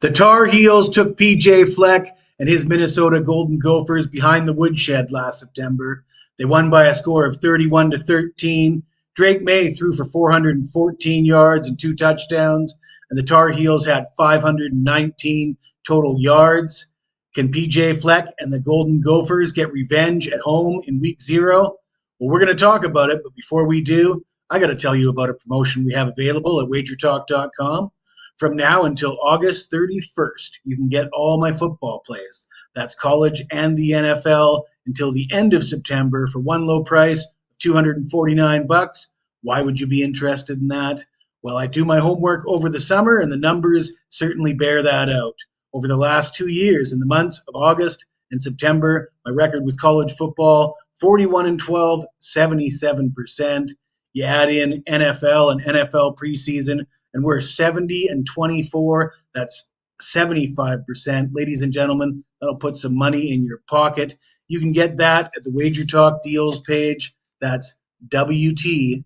The Tar Heels took PJ Fleck and his Minnesota Golden Gophers behind the woodshed last September. They won by a score of 31-13. Drake May threw for 414 yards and 2 touchdowns, and the Tar Heels had 519 total yards. Can PJ Fleck and the Golden Gophers get revenge at home in week 0? Well, we're going to talk about it, but before we do, I got to tell you about a promotion we have available at wagertalk.com. From now until August 31st, you can get all my football plays. That's college and the NFL until the end of September for one low price of $249. Why would you be interested in that? Well, I do my homework over the summer, and the numbers certainly bear that out. Over the last 2 years, in the months of August and September, my record with college football, 41-12, 77%. You add in NFL and NFL preseason, and we're 70-24. That's 75%. Ladies and gentlemen, that'll put some money in your pocket. You can get that at the Wager Talk Deals page. That's wt.buzz/deals.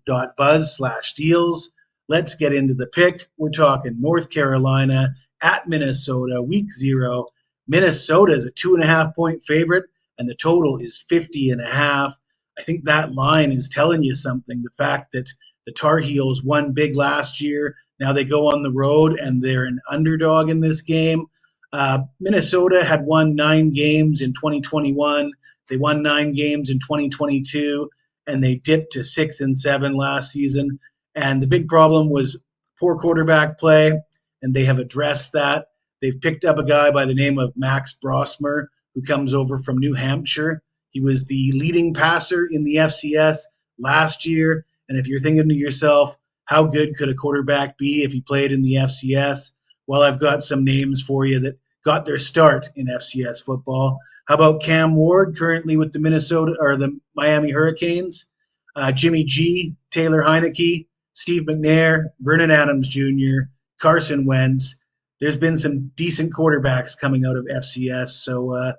Let's get into the pick. We're talking North Carolina at Minnesota, week 0. Minnesota is a 2.5-point favorite, and the total is 50.5. I think that line is telling you something. The fact that the Tar Heels won big last year. Now they go on the road and they're an underdog in this game. Minnesota had won 9 games in 2021. They won 9 games in 2022, and they dipped to 6-7 last season. And the big problem was poor quarterback play, and they have addressed that. They've picked up a guy by the name of Max Brosmer, who comes over from New Hampshire. He was the leading passer in the FCS last year. And if you're thinking to yourself, how good could a quarterback be if he played in the FCS? Well, I've got some names for you that got their start in FCS football. How about Cam Ward, currently with the Miami Hurricanes? Jimmy G, Taylor Heineke, Steve McNair, Vernon Adams Jr., Carson Wentz. There's been some decent quarterbacks coming out of FCS, so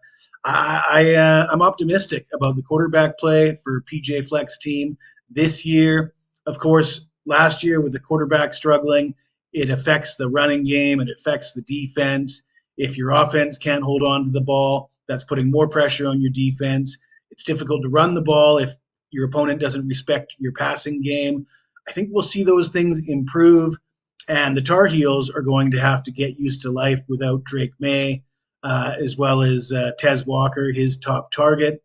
I'm optimistic about the quarterback play for PJ Fleck's team this year. Of course, last year with the quarterback struggling, it affects the running game, it affects the defense. If your offense can't hold on to the ball, that's putting more pressure on your defense. It's difficult to run the ball if your opponent doesn't respect your passing game. I think we'll see those things improve, and the Tar Heels are going to have to get used to life without Drake May, as well as Tez Walker, his top target.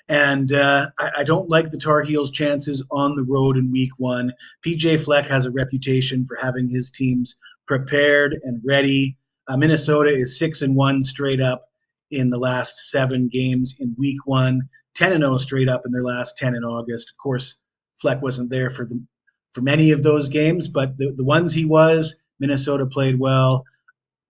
And I don't like the Tar Heels' chances on the road in week 1. PJ Fleck has a reputation for having his teams prepared and ready. Minnesota is 6-1 straight up in the last 7 games in week 1, 10-0 straight up in their last 10 in August. Of course, Fleck wasn't there for many of those games, but the ones he was, Minnesota played well.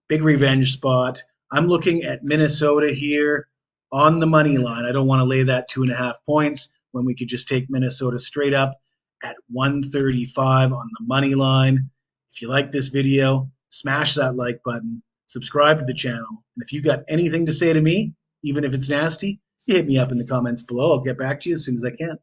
Big revenge spot. I'm looking at Minnesota here on the money line. I don't want to lay that 2.5 points when we could just take Minnesota straight up at 135 on the money line. If you like this video, smash that like button, subscribe to the channel, and if you got anything to say to me, even if it's nasty, you hit me up in the comments below. I'll get back to you as soon as I can.